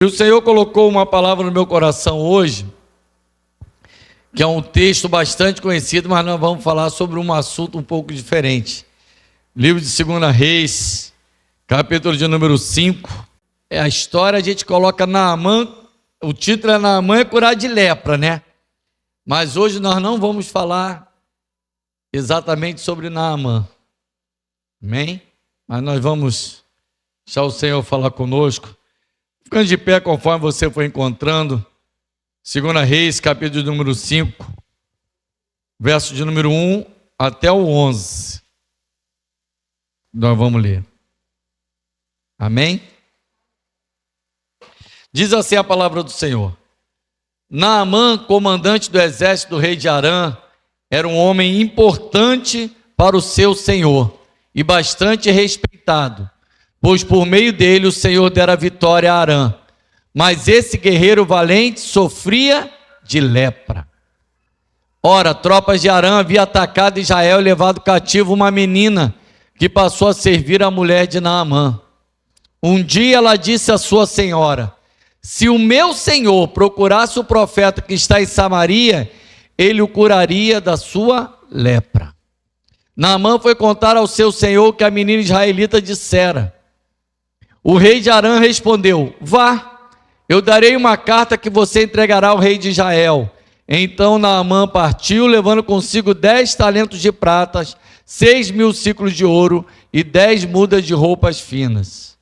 E o Senhor colocou uma palavra no meu coração hoje, que é um texto bastante conhecido, mas nós vamos falar sobre um assunto um pouco diferente. Livro de 2 Reis, capítulo de número 5. É a história, a gente coloca Naamã, o título é Naamã é curar de lepra, né? Mas hoje nós não vamos falar exatamente sobre Naamã. Amém? Mas nós vamos deixar o Senhor falar conosco. Ficando de pé conforme você foi encontrando, 2 Reis, capítulo de número 5, verso de número 1 até o 11. Nós vamos ler. Amém? Diz assim a palavra do Senhor. Naamã, comandante do exército do rei de Arã, era um homem importante para o seu senhor e bastante respeitado, pois por meio dele o Senhor dera vitória a Arã. Mas esse guerreiro valente sofria de lepra. Ora, tropas de Arã haviam atacado Israel e levado cativo uma menina que passou a servir a mulher de Naamã. Um dia ela disse à sua senhora: se o meu senhor procurasse o profeta que está em Samaria, ele o curaria da sua lepra. Naamã foi contar ao seu senhor que a menina israelita dissera. O rei de Arã respondeu: vá, eu darei uma carta que você entregará ao rei de Israel. Então Naamã partiu, levando consigo 10 talentos de prata, 6.000 ciclos de ouro e 10 mudas de roupas finas.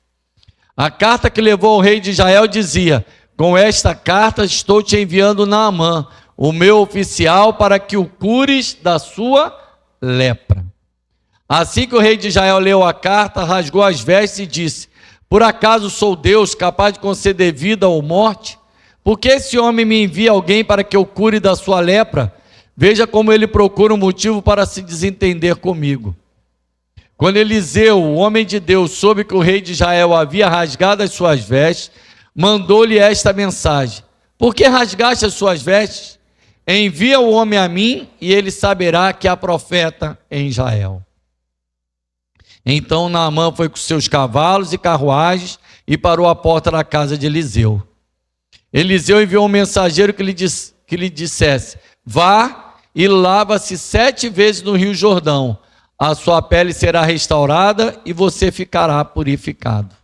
A carta que levou ao rei de Israel dizia: com esta carta estou te enviando Naamã, o meu oficial, para que o cures da sua lepra. Assim que o rei de Israel leu a carta, rasgou as vestes e disse: por acaso sou Deus capaz de conceder vida ou morte? Por que esse homem me envia alguém para que eu cure da sua lepra? Veja como ele procura um motivo para se desentender comigo. Quando Eliseu, o homem de Deus, soube que o rei de Israel havia rasgado as suas vestes, mandou-lhe esta mensagem: por que rasgaste as suas vestes? Envia o homem a mim e ele saberá que há profeta em Israel. Então Naamã foi com seus cavalos e carruagens e parou à porta da casa de Eliseu. Eliseu enviou um mensageiro que lhe dissesse: vá e lava-se 7 vezes no rio Jordão, a sua pele será restaurada e você ficará purificado.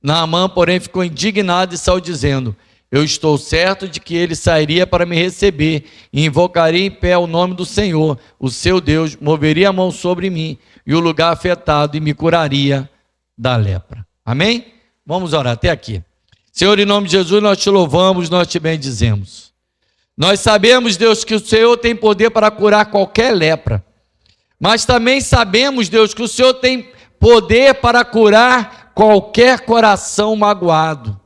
Naamã, porém, ficou indignado e saiu dizendo: eu estou certo de que ele sairia para me receber e invocaria em pé o nome do Senhor, o seu Deus, moveria a mão sobre mim e o lugar afetado e me curaria da lepra. Amém? Vamos orar até aqui. Senhor, em nome de Jesus, nós te louvamos, nós te bendizemos. Nós sabemos, Deus, que o Senhor tem poder para curar qualquer lepra, mas também sabemos, Deus, que o Senhor tem poder para curar qualquer coração magoado,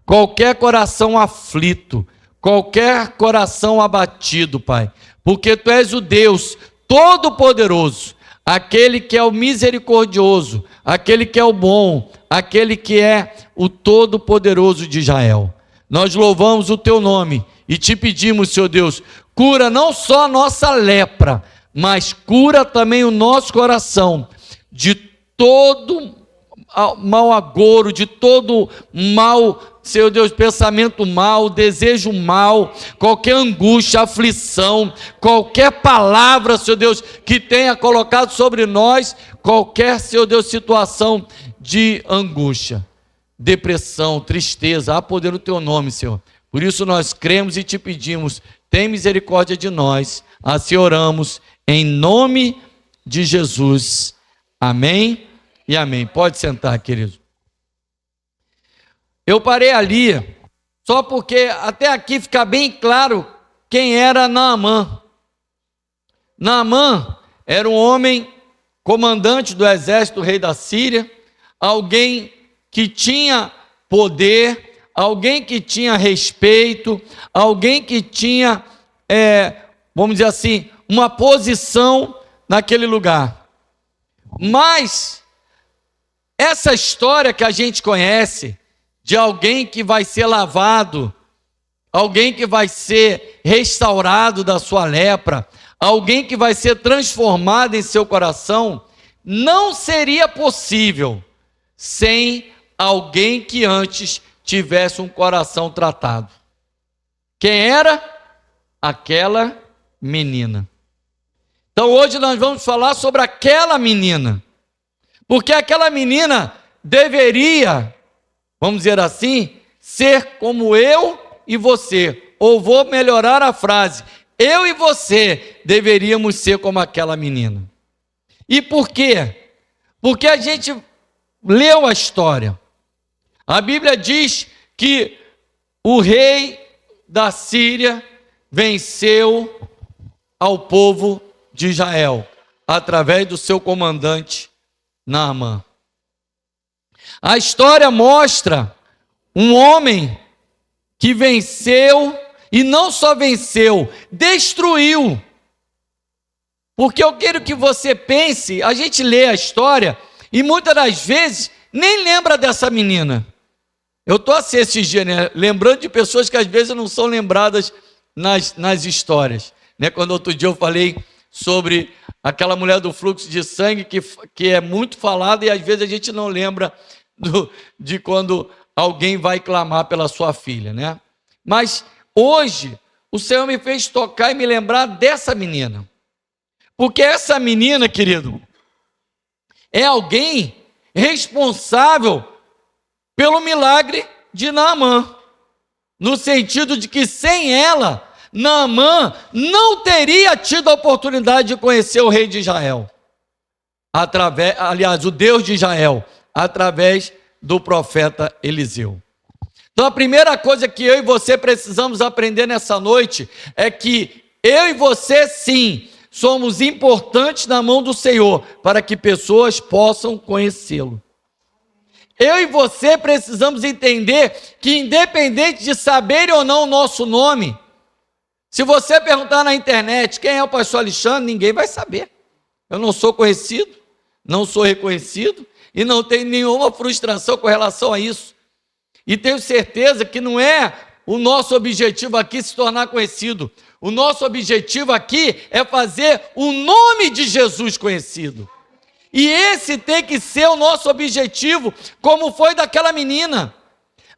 qualquer coração aflito, qualquer coração abatido, Pai, porque Tu és o Deus Todo-Poderoso, aquele que é o misericordioso, aquele que é o bom, aquele que é o Todo-Poderoso de Israel. Nós louvamos o Teu nome e te pedimos, Senhor Deus, cura não só a nossa lepra, mas cura também o nosso coração de todo mau agouro, de todo mal, Senhor Deus, pensamento mal, desejo mal, qualquer angústia, aflição, qualquer palavra, Senhor Deus, que tenha colocado sobre nós, qualquer, Senhor Deus, situação de angústia, depressão, tristeza, há poder no Teu nome, Senhor. Por isso nós cremos e te pedimos, tem misericórdia de nós, assim oramos, em nome de Jesus. Amém e amém. Pode sentar, querido. Eu parei ali, só porque até aqui fica bem claro quem era Naamã. Naamã era um homem comandante do exército do rei da Síria, alguém que tinha poder, alguém que tinha respeito, alguém que tinha, vamos dizer assim, uma posição naquele lugar. Mas essa história que a gente conhece, de alguém que vai ser lavado, alguém que vai ser restaurado da sua lepra, alguém que vai ser transformado em seu coração, não seria possível sem alguém que antes tivesse um coração tratado. Quem era? Aquela menina. Então hoje nós vamos falar sobre aquela menina, porque aquela menina deveria, vamos dizer assim, ser como eu e você, ou vou melhorar a frase, eu e você deveríamos ser como aquela menina. E por quê? Porque a gente leu a história. A Bíblia diz que o rei da Síria venceu ao povo de Israel, através do seu comandante Naamã. A história mostra um homem que venceu, e não só venceu, destruiu. Porque eu quero que você pense, a gente lê a história, e muitas das vezes nem lembra dessa menina. Eu estou assim esses dias, né, lembrando de pessoas que às vezes não são lembradas nas histórias. Né? Quando outro dia eu falei sobre aquela mulher do fluxo de sangue, que é muito falada, e às vezes a gente não lembra de quando alguém vai clamar pela sua filha. Né? Mas hoje o Senhor me fez tocar e me lembrar dessa menina. Porque essa menina, querido, é alguém responsável pelo milagre de Naamã, no sentido de que sem ela, Naamã não teria tido a oportunidade de conhecer o rei de Israel, o Deus de Israel, através do profeta Eliseu. Então a primeira coisa que eu e você precisamos aprender nessa noite é que eu e você sim, somos importantes na mão do Senhor, para que pessoas possam conhecê-lo. Eu e você precisamos entender que, independente de saber ou não o nosso nome, se você perguntar na internet quem é o pastor Alexandre, ninguém vai saber. Eu não sou conhecido, não sou reconhecido e não tenho nenhuma frustração com relação a isso. E tenho certeza que não é o nosso objetivo aqui se tornar conhecido. O nosso objetivo aqui é fazer o nome de Jesus conhecido. E esse tem que ser o nosso objetivo, como foi daquela menina.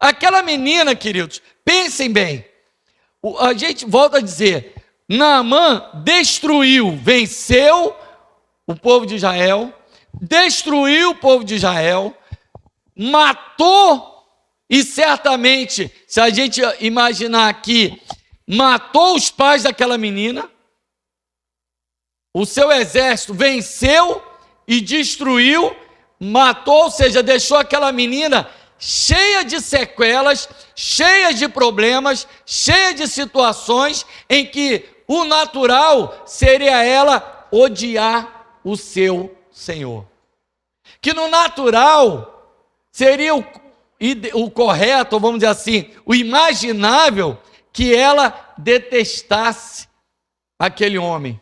Aquela menina, queridos, pensem bem. A gente volta a dizer, Naamã destruiu, venceu o povo de Israel, destruiu o povo de Israel, matou, e certamente, se a gente imaginar aqui, matou os pais daquela menina, o seu exército venceu e destruiu, matou, ou seja, deixou aquela menina cheia de sequelas, cheia de problemas, cheia de situações em que o natural seria ela odiar o seu Senhor. Que no natural seria o correto, vamos dizer assim, o imaginável, que ela detestasse aquele homem.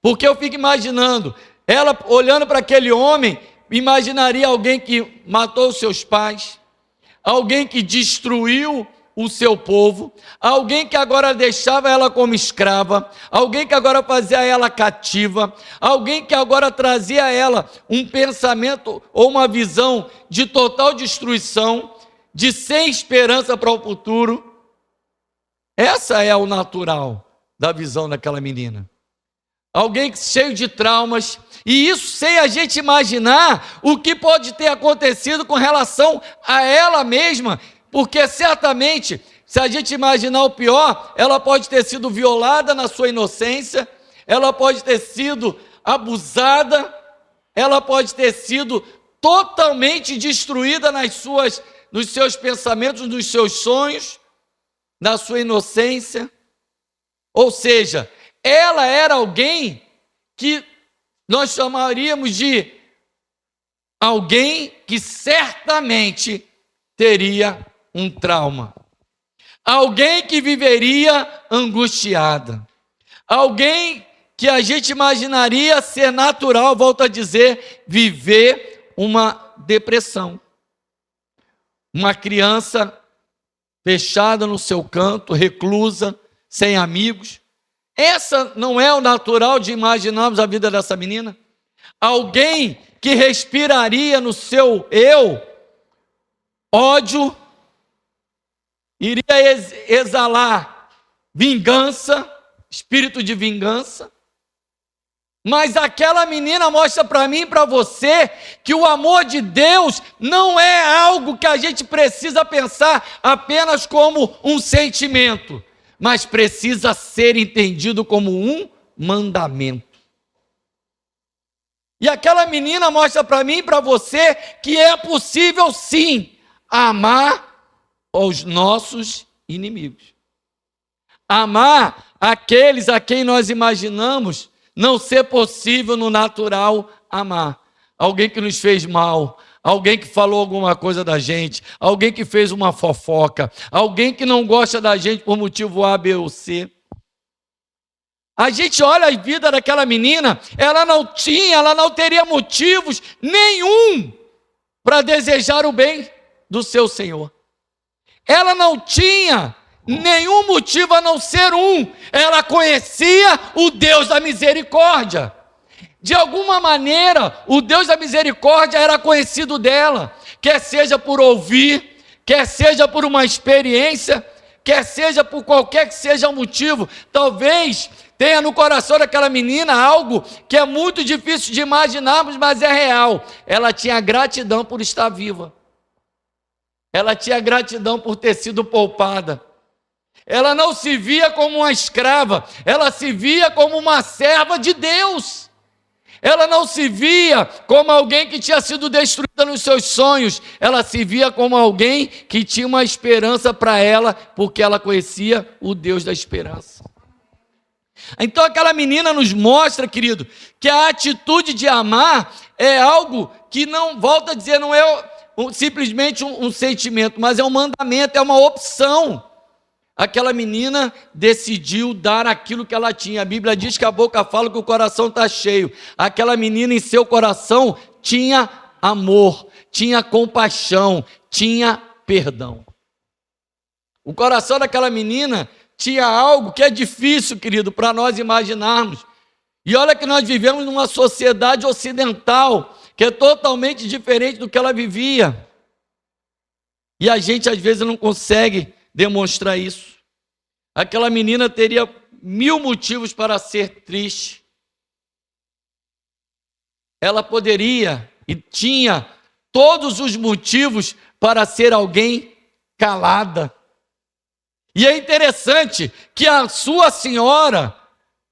Porque eu fico imaginando, ela olhando para aquele homem, imaginaria alguém que matou os seus pais, alguém que destruiu o seu povo, alguém que agora deixava ela como escrava, alguém que agora fazia ela cativa, alguém que agora trazia a ela um pensamento ou uma visão de total destruição, de sem esperança para o futuro. Essa é o natural da visão daquela menina. Alguém cheio de traumas, e isso sem a gente imaginar o que pode ter acontecido com relação a ela mesma, porque certamente, se a gente imaginar o pior, ela pode ter sido violada na sua inocência, ela pode ter sido abusada, ela pode ter sido totalmente destruída nos seus pensamentos, nos seus sonhos, na sua inocência. Ou seja, ela era alguém que nós chamaríamos de alguém que certamente teria um trauma. Alguém que viveria angustiada. Alguém que a gente imaginaria ser natural, volto a dizer, viver uma depressão. Uma criança fechada no seu canto, reclusa, sem amigos. Essa não é o natural de imaginarmos a vida dessa menina? Alguém que respiraria no seu eu ódio, iria exalar vingança, espírito de vingança. Mas aquela menina mostra para mim e para você que o amor de Deus não é algo que a gente precisa pensar apenas como um sentimento, mas precisa ser entendido como um mandamento. E aquela menina mostra para mim e para você que é possível sim amar os nossos inimigos. Amar aqueles a quem nós imaginamos não ser possível no natural amar. Alguém que nos fez mal, alguém que falou alguma coisa da gente, alguém que fez uma fofoca, alguém que não gosta da gente por motivo A, B ou C. A gente olha a vida daquela menina, ela não teria motivos nenhum para desejar o bem do seu Senhor. Ela não tinha nenhum motivo a não ser ela conhecia o Deus da misericórdia. De alguma maneira, o Deus da misericórdia era conhecido dela, quer seja por ouvir, quer seja por uma experiência, quer seja por qualquer que seja o motivo. Talvez tenha no coração daquela menina algo que é muito difícil de imaginarmos, mas é real. Ela tinha gratidão por estar viva. Ela tinha gratidão por ter sido poupada. Ela não se via como uma escrava, ela se via como uma serva de Deus. Ela não se via como alguém que tinha sido destruída nos seus sonhos, ela se via como alguém que tinha uma esperança para ela, porque ela conhecia o Deus da esperança. Então aquela menina nos mostra, querido, que a atitude de amar é algo que não, volta a dizer, não é simplesmente um sentimento, mas é um mandamento, é uma opção. Aquela menina decidiu dar aquilo que ela tinha. A Bíblia diz que a boca fala que o coração está cheio. Aquela menina em seu coração tinha amor, tinha compaixão, tinha perdão. O coração daquela menina tinha algo que é difícil, querido, para nós imaginarmos. E olha que nós vivemos numa sociedade ocidental, que é totalmente diferente do que ela vivia. E a gente às vezes não consegue demonstrar isso. Aquela menina teria 1000 motivos para ser triste. Ela poderia e tinha todos os motivos para ser alguém calada. E é interessante que a sua senhora,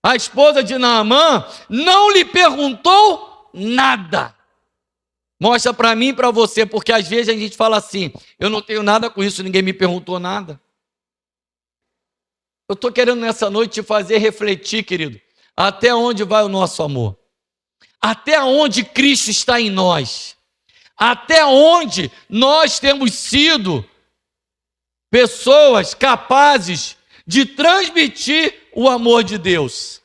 a esposa de Naamã, não lhe perguntou nada. Mostra para mim e para você, porque às vezes a gente fala assim, eu não tenho nada com isso, ninguém me perguntou nada. Eu estou querendo nessa noite te fazer refletir, querido, até onde vai o nosso amor? Até onde Cristo está em nós? Até onde nós temos sido pessoas capazes de transmitir o amor de Deus?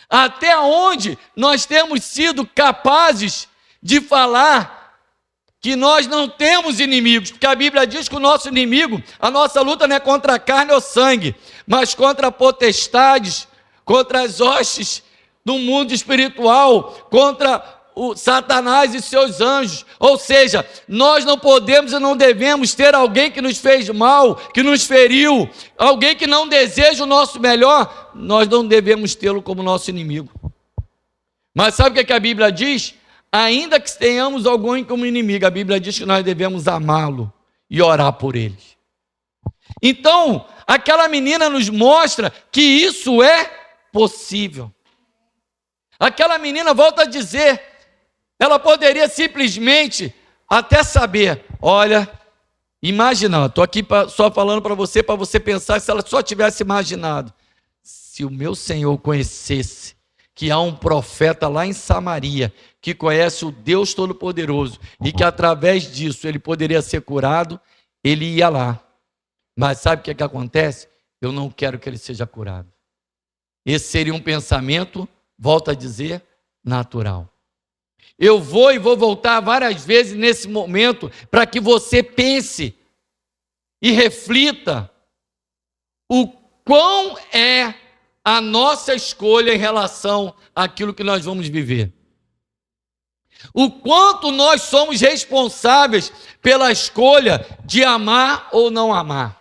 Até onde nós temos sido capazes de falar que nós não temos inimigos, porque a Bíblia diz que o nosso inimigo, a nossa luta não é contra a carne ou sangue, mas contra potestades, contra as hostes do mundo espiritual, contra o Satanás e seus anjos. Ou seja, nós não podemos e não devemos ter alguém que nos fez mal, que nos feriu, alguém que não deseja o nosso melhor, nós não devemos tê-lo como nosso inimigo. Mas sabe o que a Bíblia diz? Ainda que tenhamos alguém como inimigo, a Bíblia diz que nós devemos amá-lo e orar por ele. Então, aquela menina nos mostra que isso é possível. Aquela menina, volta a dizer, ela poderia simplesmente até saber, olha, imagina, estou aqui só falando para você pensar, se ela só tivesse imaginado, se o meu Senhor conhecesse que há um profeta lá em Samaria, que conhece o Deus Todo-Poderoso, e que através disso ele poderia ser curado, ele ia lá. Mas sabe o que acontece? Eu não quero que ele seja curado. Esse seria um pensamento, volto a dizer, natural. Eu vou e vou voltar várias vezes nesse momento, para que você pense e reflita o quão é a nossa escolha em relação àquilo que nós vamos viver. O quanto nós somos responsáveis pela escolha de amar ou não amar.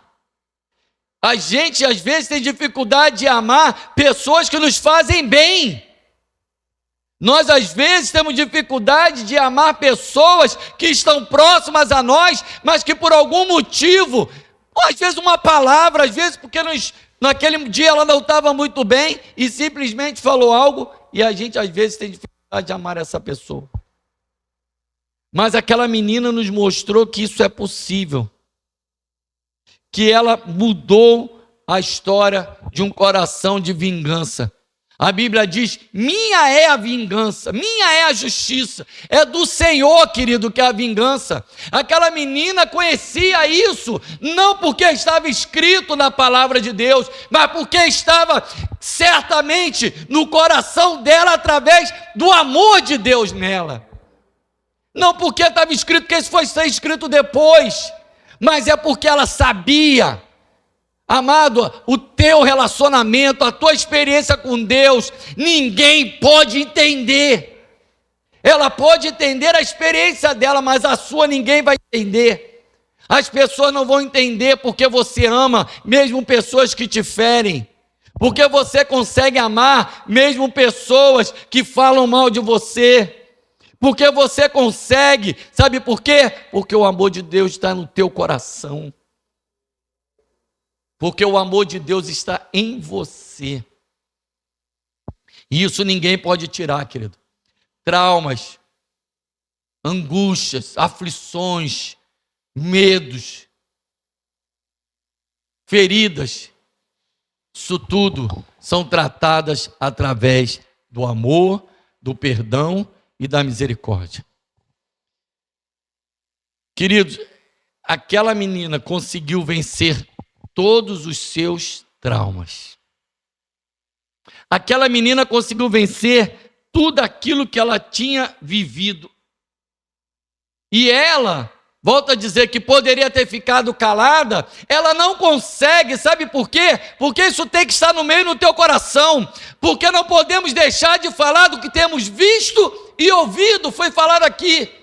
A gente, às vezes, tem dificuldade de amar pessoas que nos fazem bem. Nós, às vezes, temos dificuldade de amar pessoas que estão próximas a nós, mas que por algum motivo, às vezes uma palavra, às vezes porque naquele dia ela não estava muito bem e simplesmente falou algo, e a gente, às vezes, tem dificuldade de amar essa pessoa. Mas aquela menina nos mostrou que isso é possível, que ela mudou a história de um coração de vingança. A Bíblia diz: minha é a vingança, minha é a justiça, é do Senhor, querido, que é a vingança. Aquela menina conhecia isso, não porque estava escrito na palavra de Deus, mas porque estava certamente no coração dela, através do amor de Deus nela. Não porque estava escrito, porque isso foi ser escrito depois, mas é porque ela sabia. Amado, o teu relacionamento, a tua experiência com Deus, ninguém pode entender. Ela pode entender a experiência dela, mas a sua ninguém vai entender. As pessoas não vão entender porque você ama, mesmo pessoas que te ferem. Porque você consegue amar, mesmo pessoas que falam mal de você. Porque você consegue, sabe por quê? Porque o amor de Deus está no teu coração. Porque o amor de Deus está em você. E isso ninguém pode tirar, querido. Traumas, angústias, aflições, medos, feridas, isso tudo são tratadas através do amor, do perdão e da misericórdia. Queridos, aquela menina conseguiu vencer todos os seus traumas. Aquela menina conseguiu vencer tudo aquilo que ela tinha vivido. E ela, volto a dizer que poderia ter ficado calada, ela não consegue, sabe por quê? Porque isso tem que estar no meio do teu coração, porque não podemos deixar de falar do que temos visto e ouvido, foi falado aqui.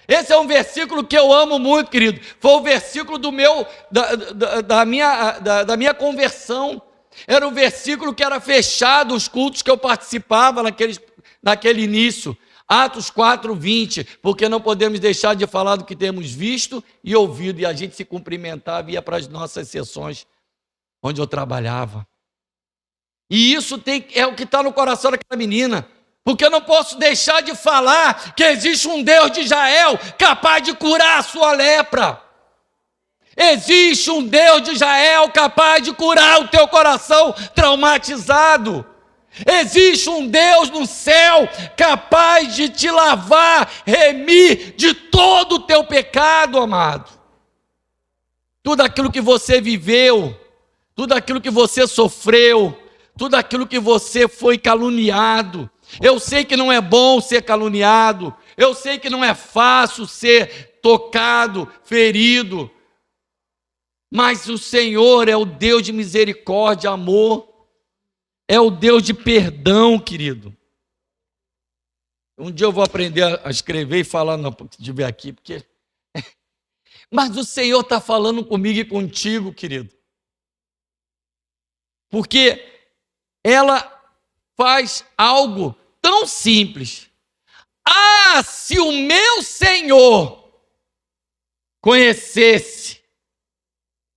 Esse é um versículo que eu amo muito, querido. Foi o versículo da minha conversão. Era um versículo que era fechado, os cultos que eu participava naquele início. Atos 4:20. Porque não podemos deixar de falar do que temos visto e ouvido. E a gente se cumprimentava e ia para as nossas sessões, onde eu trabalhava. E isso é o que está no coração daquela menina. Porque eu não posso deixar de falar que existe um Deus de Israel capaz de curar a sua lepra. Existe um Deus de Israel capaz de curar o teu coração traumatizado. Existe um Deus no céu capaz de te lavar, remir de todo o teu pecado, amado. Tudo aquilo que você viveu, tudo aquilo que você sofreu, tudo aquilo que você foi caluniado. Eu sei que não é bom ser caluniado, eu sei que não é fácil ser tocado, ferido, mas o Senhor é o Deus de misericórdia, amor, é o Deus de perdão, querido. Um dia eu vou aprender a escrever e falar, não, de ver aqui, porque... Mas o Senhor está falando comigo e contigo, querido, porque ela faz algo tão simples. Ah, se o meu Senhor conhecesse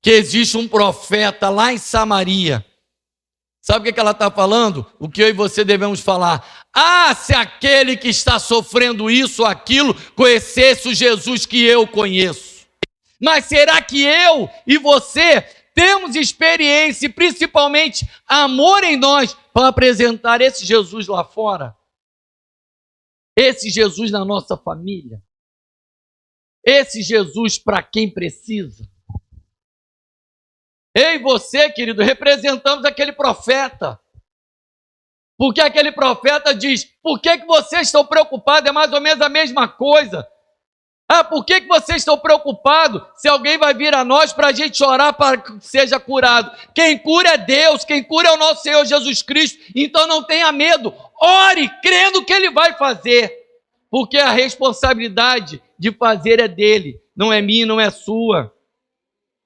que existe um profeta lá em Samaria, sabe o que ela está falando? O que eu e você devemos falar. Ah, se aquele que está sofrendo isso ou aquilo conhecesse o Jesus que eu conheço. Mas será que eu e você temos experiência e principalmente amor em nós para apresentar esse Jesus lá fora? Esse Jesus na nossa família? Esse Jesus para quem precisa? Eu e você, querido, representamos aquele profeta. Porque aquele profeta diz: por que vocês estão preocupados? É mais ou menos a mesma coisa. Ah, por que vocês estão preocupados se alguém vai vir a nós para a gente orar para que seja curado? Quem cura é Deus, quem cura é o nosso Senhor Jesus Cristo. Então não tenha medo, ore crendo que Ele vai fazer. Porque a responsabilidade de fazer é dele, não é minha, não é sua.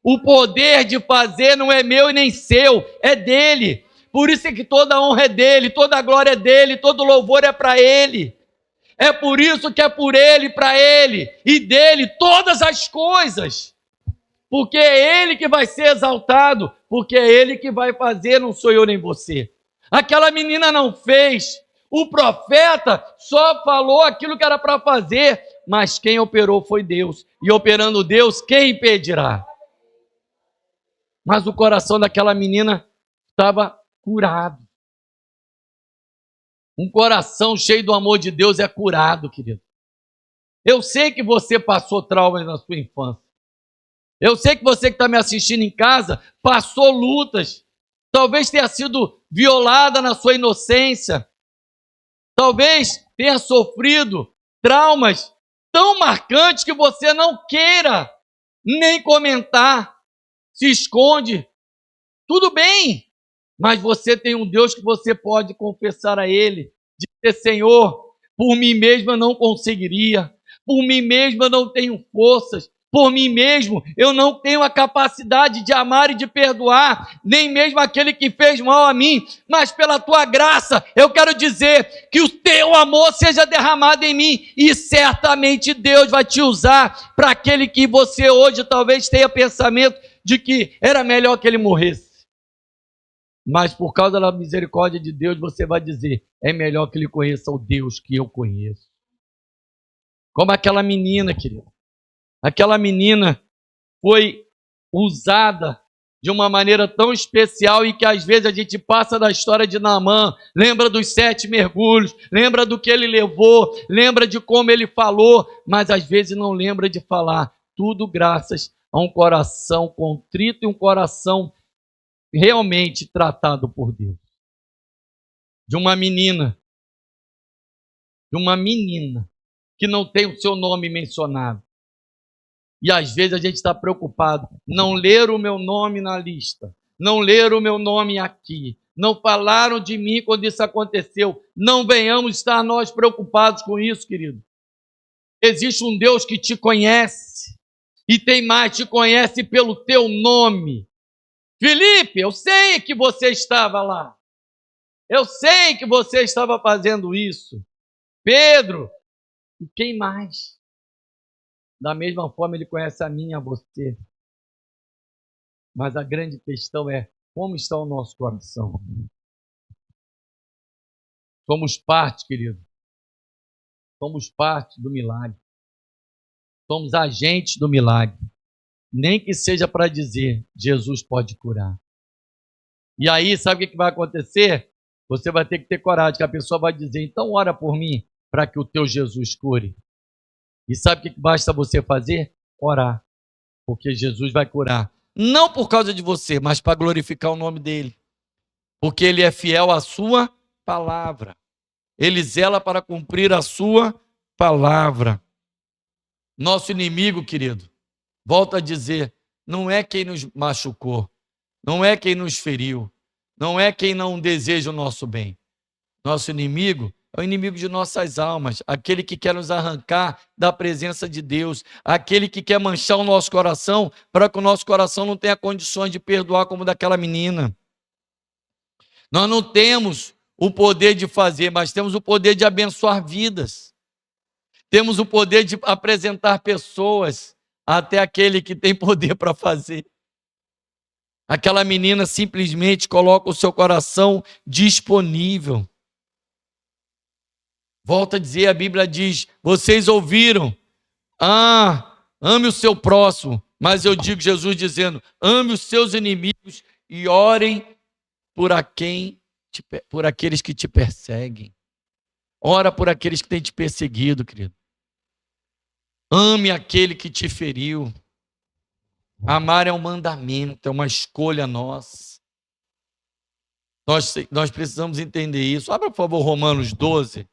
O poder de fazer não é meu e nem seu, é dele. Por isso é que toda honra é dele, toda glória é dele, todo louvor é para ele. É por isso que é por ele, para ele e dele todas as coisas. Porque é ele que vai ser exaltado, porque é ele que vai fazer, não sou eu nem você. Aquela menina não fez. O profeta só falou aquilo que era para fazer, mas quem operou foi Deus. E operando Deus, quem impedirá? Mas o coração daquela menina estava curado. Um coração cheio do amor de Deus é curado, querido. Eu sei que você passou traumas na sua infância. Eu sei que você que está me assistindo em casa passou lutas. Talvez tenha sido violada na sua inocência. Talvez tenha sofrido traumas tão marcantes que você não queira nem comentar. Se esconde. Tudo bem. Mas você tem um Deus que você pode confessar a Ele. Dizer, Senhor, por mim mesmo eu não conseguiria. Por mim mesmo eu não tenho forças. Por mim mesmo eu não tenho a capacidade de amar e de perdoar, nem mesmo aquele que fez mal a mim. Mas pela tua graça eu quero dizer que o teu amor seja derramado em mim. E certamente Deus vai te usar para aquele que você hoje talvez tenha pensamento de que era melhor que ele morresse. Mas por causa da misericórdia de Deus, você vai dizer, é melhor que ele conheça o Deus que eu conheço. Como aquela menina, querido. Aquela menina foi usada de uma maneira tão especial e que às vezes a gente passa da história de Naamã, lembra dos 7 mergulhos, lembra do que ele levou, lembra de como ele falou, mas às vezes não lembra de falar. Tudo graças a um coração contrito e um coração realmente tratado por Deus. De uma menina que não tem o seu nome mencionado. E às vezes a gente está preocupado, não ler o meu nome na lista, não ler o meu nome aqui, não falaram de mim quando isso aconteceu. Não venhamos estar nós preocupados com isso, querido. Existe um Deus que te conhece, e tem mais, te conhece pelo teu nome. Felipe, eu sei que você estava lá. Eu sei que você estava fazendo isso. Pedro, e quem mais? Da mesma forma, ele conhece a mim e a você. Mas a grande questão é, como está o nosso coração? Somos parte, querido. Somos parte do milagre. Somos agentes do milagre. Nem que seja para dizer, Jesus pode curar. E aí, sabe o que vai acontecer? Você vai ter que ter coragem, que a pessoa vai dizer, então ora por mim, para que o teu Jesus cure. E sabe o que basta você fazer? Orar. Porque Jesus vai curar. Não por causa de você, mas para glorificar o nome dele. Porque ele é fiel à sua palavra. Ele zela para cumprir a sua palavra. Nosso inimigo, querido, volto a dizer, não é quem nos machucou, não é quem nos feriu, não é quem não deseja o nosso bem. Nosso inimigo é o inimigo de nossas almas, aquele que quer nos arrancar da presença de Deus, aquele que quer manchar o nosso coração para que o nosso coração não tenha condições de perdoar como daquela menina. Nós não temos o poder de fazer, mas temos o poder de abençoar vidas. Temos o poder de apresentar pessoas até aquele que tem poder para fazer. Aquela menina simplesmente coloca o seu coração disponível. Volta a dizer, a Bíblia diz, vocês ouviram, ame o seu próximo, mas eu digo, Jesus dizendo, ame os seus inimigos e orem por aqueles que te perseguem. Ora por aqueles que têm te perseguido, querido. Ame aquele que te feriu. Amar é um mandamento, é uma escolha nossa. Nós precisamos entender isso. Abra, por favor, Romanos 12.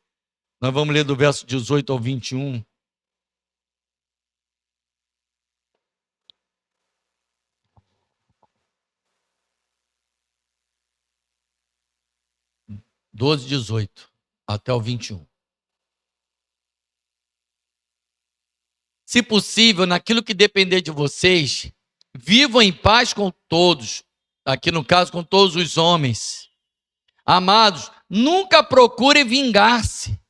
Nós vamos ler do verso 18 ao 21. (12, 18) até o 21. Se possível, naquilo que depender de vocês, Vivam em paz com todos, aqui no caso com todos os homens. Amados, nunca procurem vingar-se,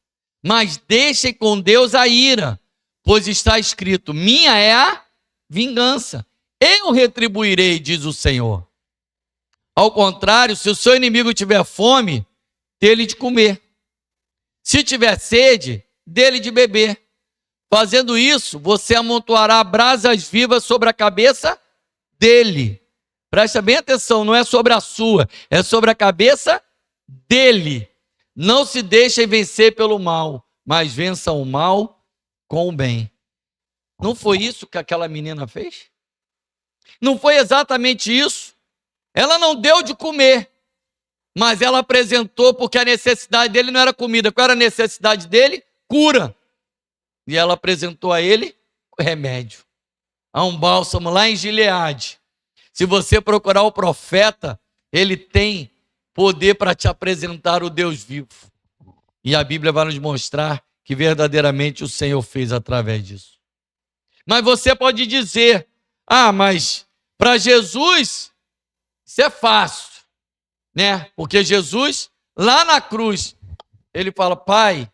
mas deixem com Deus a ira, pois está escrito: minha é a vingança, eu retribuirei, diz o Senhor. Ao contrário, se o seu inimigo tiver fome, dê-lhe de comer. Se tiver sede, dê-lhe de beber. Fazendo isso, você amontoará brasas vivas sobre a cabeça dele. Presta bem atenção, não é sobre a sua, é sobre a cabeça dele. Não se deixem vencer pelo mal, mas vençam o mal com o bem. Não foi isso que aquela menina fez? Não foi exatamente isso? Ela não deu de comer, mas ela apresentou, porque a necessidade dele não era comida. Qual era a necessidade dele? Cura. E ela apresentou a ele o remédio. Há um bálsamo lá em Gileade. Se você procurar o profeta, ele tem poder para te apresentar o Deus vivo. E a Bíblia vai nos mostrar que verdadeiramente o Senhor fez através disso. Mas você pode dizer: ah, mas para Jesus isso é fácil, né? Porque Jesus, lá na cruz, ele fala: Pai,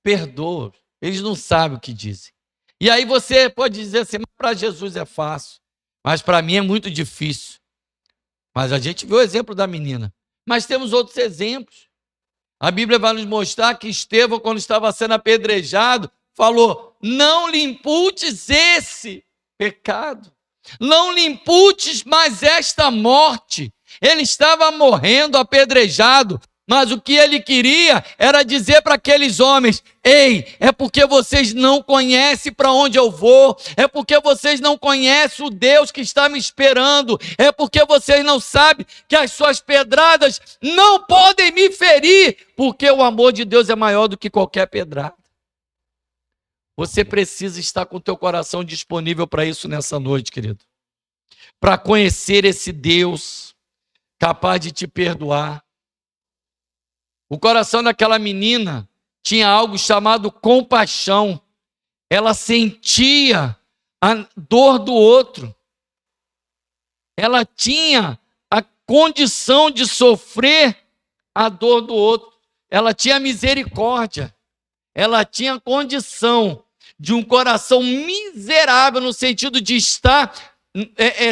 perdoa, eles não sabem o que dizem. E aí você pode dizer assim: para Jesus é fácil, mas para mim é muito difícil. Mas a gente viu o exemplo da menina. Mas temos outros exemplos. A Bíblia vai nos mostrar que Estevão, quando estava sendo apedrejado, falou: não lhe imputes esse pecado. Não lhe imputes mais esta morte. Ele estava morrendo apedrejado, mas o que ele queria era dizer para aqueles homens: ei, é porque vocês não conhecem para onde eu vou, é porque vocês não conhecem o Deus que está me esperando, é porque vocês não sabem que as suas pedradas não podem me ferir, porque o amor de Deus é maior do que qualquer pedrada. Você precisa estar com o teu coração disponível para isso nessa noite, querido. Para conhecer esse Deus capaz de te perdoar. O coração daquela menina tinha algo chamado compaixão. Ela sentia a dor do outro. Ela tinha a condição de sofrer a dor do outro. Ela tinha misericórdia. Ela tinha condição de um coração miserável, no sentido de estar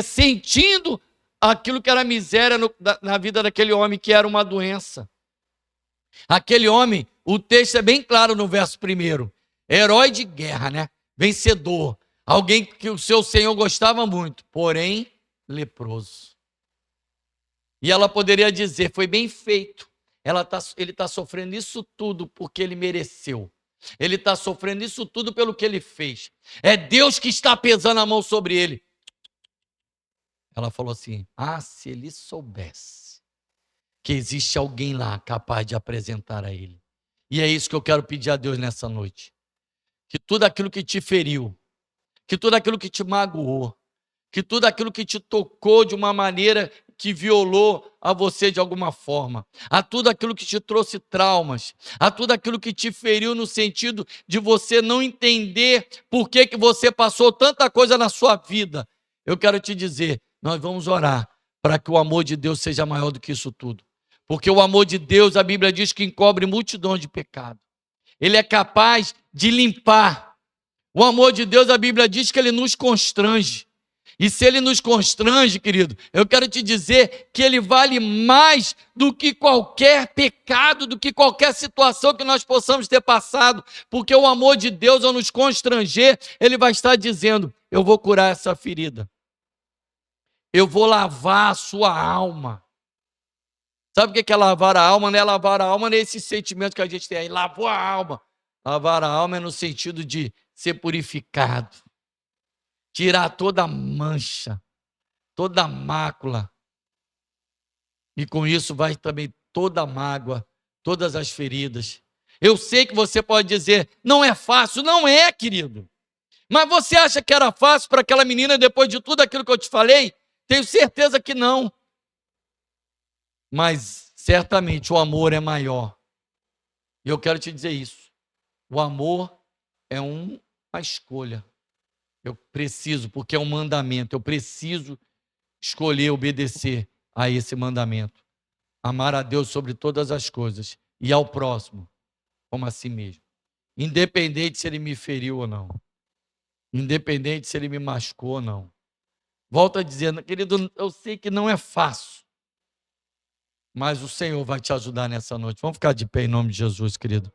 sentindo aquilo que era miséria na vida daquele homem, que era uma doença. Aquele homem, o texto é bem claro no verso 1, herói de guerra, né? Vencedor, alguém que o seu Senhor gostava muito, porém leproso. E ela poderia dizer: foi bem feito. Ele está sofrendo isso tudo porque ele mereceu. Ele está sofrendo isso tudo pelo que ele fez. É Deus que está pesando a mão sobre ele. Ela falou assim: ah, se ele soubesse que existe alguém lá capaz de apresentar a ele. E é isso que eu quero pedir a Deus nessa noite. Que tudo aquilo que te feriu, que tudo aquilo que te magoou, que tudo aquilo que te tocou de uma maneira que violou a você de alguma forma, a tudo aquilo que te trouxe traumas, a tudo aquilo que te feriu no sentido de você não entender por que você passou tanta coisa na sua vida, eu quero te dizer, nós vamos orar para que o amor de Deus seja maior do que isso tudo. Porque o amor de Deus, a Bíblia diz que encobre multidões de pecado. Ele é capaz de limpar. O amor de Deus, a Bíblia diz que ele nos constrange. E se ele nos constrange, querido, eu quero te dizer que ele vale mais do que qualquer pecado, do que qualquer situação que nós possamos ter passado. Porque o amor de Deus, ao nos constranger, ele vai estar dizendo: eu vou curar essa ferida. Eu vou lavar a sua alma. Sabe o que é lavar a alma? Não é lavar a alma nesse sentimento que a gente tem aí, lavou a alma. Lavar a alma é no sentido de ser purificado. Tirar toda a mancha, toda a mácula. E com isso vai também toda a mágoa, todas as feridas. Eu sei que você pode dizer: não é fácil. Não é, querido. Mas você acha que era fácil para aquela menina depois de tudo aquilo que eu te falei? Tenho certeza que não. Mas certamente o amor é maior. E eu quero te dizer isso. O amor é uma escolha. Eu preciso, porque é um mandamento, eu preciso escolher obedecer a esse mandamento. Amar a Deus sobre todas as coisas e ao próximo como a si mesmo. Independente se ele me feriu ou não. Independente se ele me machucou ou não. Volto a dizer, querido, eu sei que não é fácil, mas o Senhor vai te ajudar nessa noite. Vamos ficar de pé em nome de Jesus, querido.